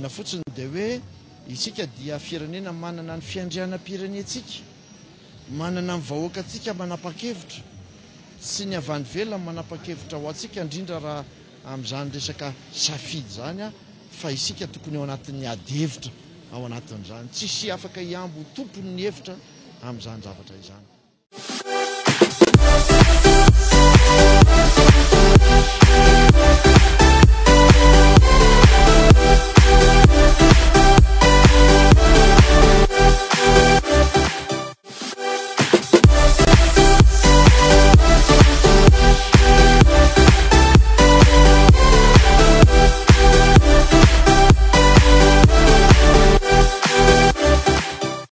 marina fotsiny dia hoe isika dia firenena manana ny fiandrianam-pirenentsika, manana ny vahoakantsika manapa-kevitra sy ny avy any ivelany manapa-kevitra ho antsika, indrindra raha amin'izany resaka safidy zany a, fa isika tokony ao anatin'ny adihevitra ao anatin'izany, tsisy afaka hiambo tompony ny hevitra amin'izany zavatra izany.